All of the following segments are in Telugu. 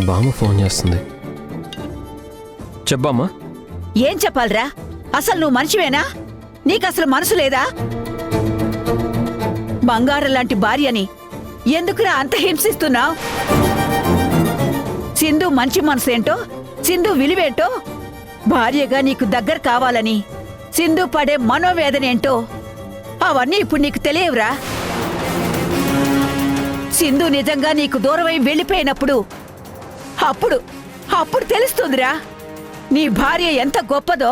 బామ్మ ఫోన్ చేస్తుంది. చెప్పమ్మా. ఏం చెప్పాలరా? అసలు నువ్వు మనిషివేనా? నీకసలు మనసు లేదా? బంగారం లాంటి భార్యని ఎందుకురా అంత హింసిస్తున్నావు? సింధు మంచి మనసేంటో, సింధు విలువేంటో, భార్యగా నీకు దగ్గర కావాలని సింధు పడే మనోవేదనేంటో అవన్నీ ఇప్పుడు నీకు తెలియవురా. సింధు నిజంగా నీకు దూరమై వెళ్ళిపోయినప్పుడు అప్పుడు తెలుస్తుందిరా నీ భార్య ఎంత గొప్పదో.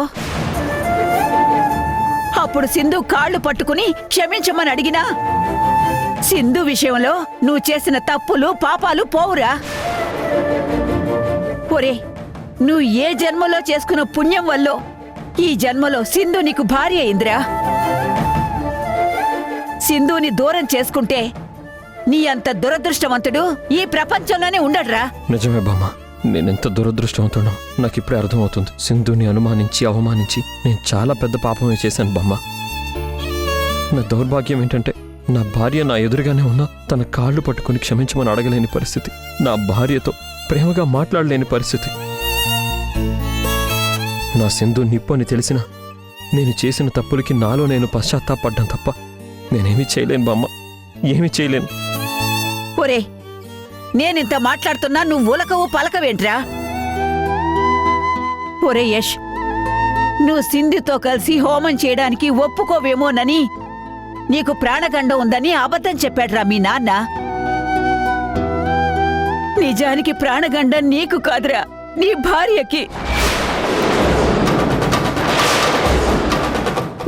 అప్పుడు సింధు కాళ్ళు పట్టుకుని క్షమించమని అడిగినా సింధు విషయంలో నువ్వు చేసిన తప్పులు పాపాలు పోవురా. ఒరే, నువ్వు ఏ జన్మలో చేసుకున్న పుణ్యం వల్ల ఈ జన్మలో సింధు నీకు భార్య అయిందిరా. సింధుని దూరం చేసుకుంటే నీ అంత దురదృష్టవంతుడు ఈ ప్రపంచంలోనే ఉండడ్రా. నిజమే బామ్మ, నేనెంత దురదృష్టవంతుడో నాకు ఇప్పుడే అర్థమవుతుంది. సింధుని అనుమానించి అవమానించి నేను చాలా పెద్ద పాపమే చేశాను బామ్మ. నా దౌర్భాగ్యం ఏంటంటే నా భార్య నా ఎదురుగానే ఉన్నా తన కాళ్ళు పట్టుకుని క్షమించమని అడగలేని పరిస్థితి, నా భార్యతో ప్రేమగా మాట్లాడలేని పరిస్థితి. నా సింధు నిప్పు అని తెలిసినా నేను చేసిన తప్పులకి నాలో నేను పశ్చాత్తాపడ్డం తప్ప నేనేమీ చేయలేను బామ్మ, ఏమీ చేయలేను. ఒరే, నేనింత మాట్లాడుతున్నా నువ్వు ఉలకవు పలకవేంట్రా? ఒరే యష్, నువ్వు సింధుతో కలిసి హోమం చేయడానికి ఒప్పుకోవేమోనని నీకు ప్రాణగండం ఉందని అబద్ధం చెప్పాడ్రా మీ నాన్న. నిజానికి ప్రాణగండం నీకు కాదురా, నీ భార్యకి.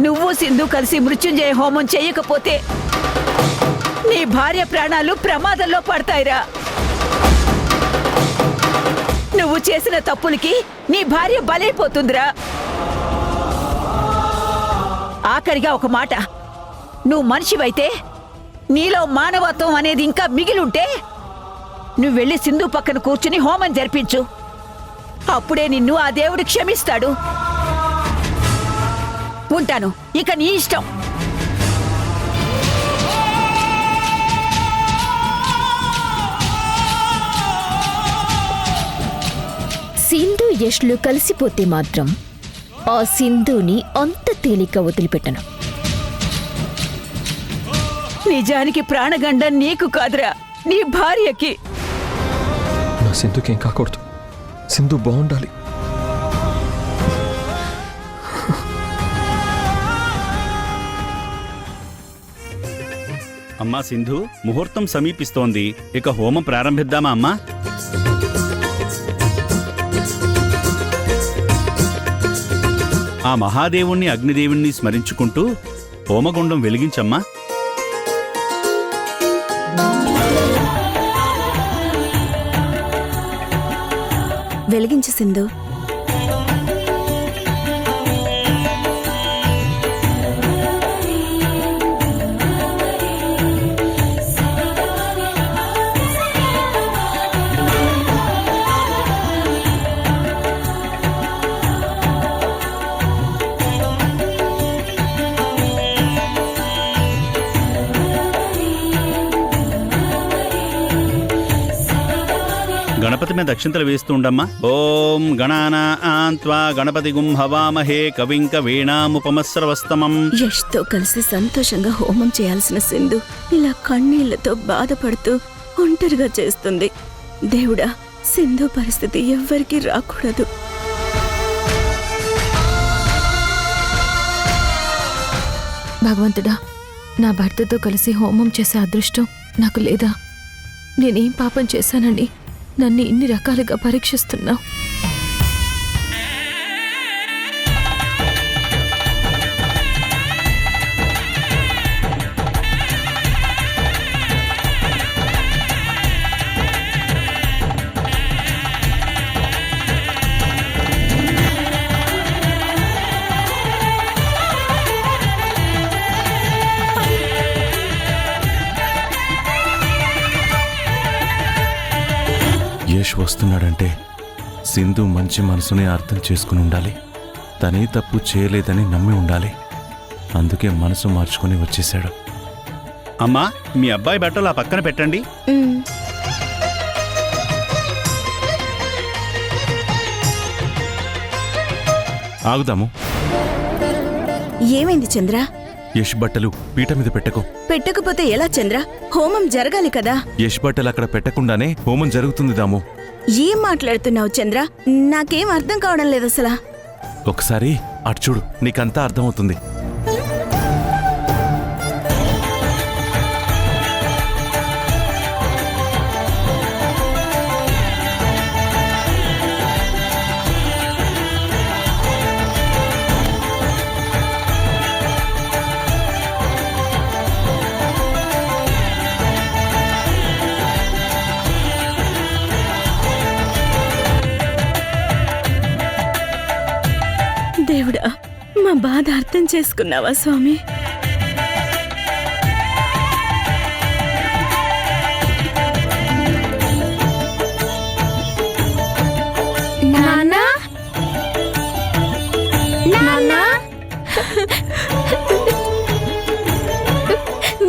నువ్వు సింధు కలిసి మృత్యుంజయ హోమం చెయ్యకపోతే నీ భార్య ప్రాణాలు ప్రమాదంలో పడతాయిరా. నువ్వు చేసిన తప్పులకి నీ భార్య బలైపోతుందిరా. ఆఖరిగా ఒక మాట, నువ్వు మనిషివైతే నీలో మానవత్వం అనేది ఇంకా మిగిలుంటే నువ్వు వెళ్ళి సింధు పక్కన కూర్చుని హోమం జరిపించు. అప్పుడే నిన్ను ఆ దేవుడు క్షమిస్తాడు. ఉంటాను, ఇక నీ ఇష్టం. సింధు యష్లు కలిసిపోతే మాత్రం ఆ సింధుని అంత తేలిక వదిలిపెట్టను. నిజానికి ప్రాణగండం నీకు కాదురా, నీ భార్యకి. నా సింధుకేం కాకూడదు, సింధు బాగుండాలి. అమ్మా సింధు, ముహూర్తం సమీపిస్తోంది, ఇక హోమం ప్రారంభిద్దామా అమ్మా? ఆ మహాదేవుణ్ణి అగ్నిదేవుణ్ణి స్మరించుకుంటూ హోమగుండం వెలిగించమ్మా. వెలిగించు సింధు. గణపతి మీద అక్షింతలు వేస్తూ ఉండమ్మా. ఓం గణానాన్త్వా గణపతి గుంహవామహే కవిం కవీనాముపమస్రవస్తమం. యష్తో కలిసి సంతోషంగా హోమం చేయాల్సిన సింధు ఇలా కన్నీళ్లతో బాధపడుతూ ఒంటరిగా చేస్తుంది. దేవుడా, సింధు పరిస్థితి ఎవ్వరికీ రాకూడదు. భగవంతుడా, నా భర్తతో కలిసి హోమం చేసే అదృష్టం నాకు లేదా? నేనేం పాపం చేశానని నన్ను ఇన్ని రకాలుగా పరీక్షిస్తున్నావు? యష్ వస్తున్నాడంటే సింధు మంచి మనసుని అర్థం చేసుకుని ఉండాలి. తనే తప్పు చేయలేదని నమ్మి ఉండాలి. అందుకే మనసు మార్చుకుని వచ్చేశాడు. అమ్మా, మీ అబ్బాయి బట్టలు ఆ పక్కన పెట్టండి. ఆగుదాము. ఏమైంది చంద్ర? యష్ బట్టలు పీట మీద పెట్టకు. పెట్టకపోతే ఎలా చంద్ర? హోమం జరగాలి కదా. యష్ బట్టలు అక్కడ పెట్టకుండానే హోమం జరుగుతుంది దాము. ఏం మాట్లాడుతున్నావు చంద్ర? నాకేం అర్థం కావడం లేదు అసలు. ఒకసారి అటు చూడు, నీకంతా అర్థమవుతుంది. దేవుడా, మా బాధ అర్థం చేసుకున్నావా స్వామి? నాన్నా, నాన్నా,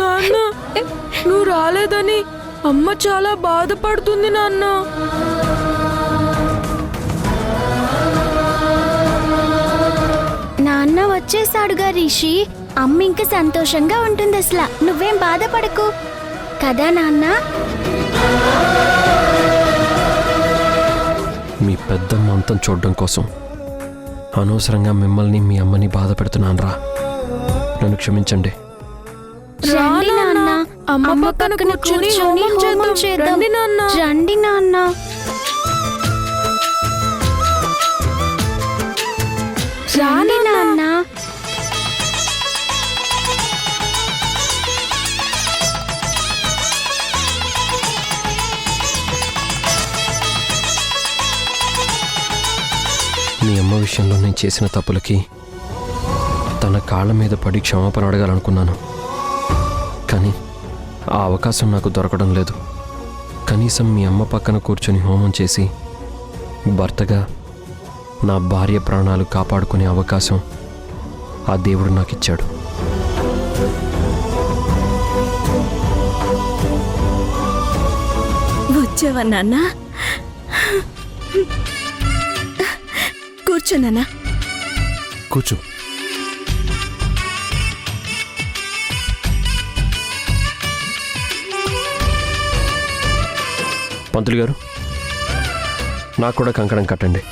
నాన్న, నువ్వు రాలేదని అమ్మ చాలా బాధపడుతుంది నాన్న. నాన్న వచ్చేసాడుగా రిషి. అమ్మ ఇంక సంతోషంగా ఉంటుంది అసలు. నువ్వేం బాధపడకు కదా నాన్న. మీ పెద్దమ్మ అంతం చూడడం కోసం అనవసరంగా మిమ్మల్ని మీ అమ్మని బాధ పెడుతున్నాను రా. నన్ను క్షమించండి. రండి నాన్న, అమ్మ అమ్మ పక్కన పక్కన కూర్చొని కూర్చొని హోమం హోమం చేద్దాం. చేద్దాం. రండి నాన్న. రండి నాన్న. రండి నాన్న. మీ అమ్మ విషయంలో నేను చేసిన తప్పులకి తన కాళ్ళ మీద పడి క్షమాపణ అడగాలనుకున్నాను. కానీ ఆ అవకాశం నాకు దొరకడం లేదు. కనీసం మీ అమ్మ పక్కన కూర్చొని హోమం చేసి భర్తగా నా భార్య ప్రాణాలు కాపాడుకునే అవకాశం ఆ దేవుడు నాకు ఇచ్చాడు. వచ్చావా నాన్న? కూర్చో నాన్న. కూర్చో. పంతులు గారు, నాకు కూడా కంకణం కట్టండి.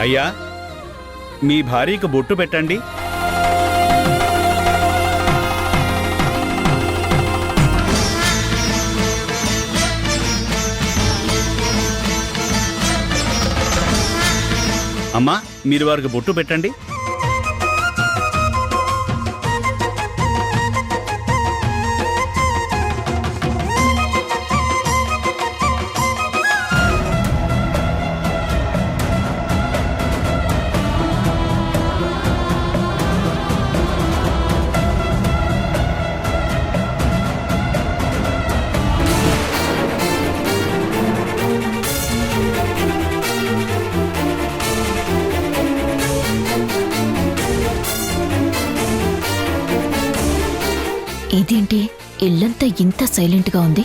అయ్యా, మీ భార్యకు బొట్టు పెట్టండి. అమ్మా, మీరు వారికి బొట్టు పెట్టండి. ఇదేంటి ఇల్లంతా ఇంత సైలెంట్గా ఉంది?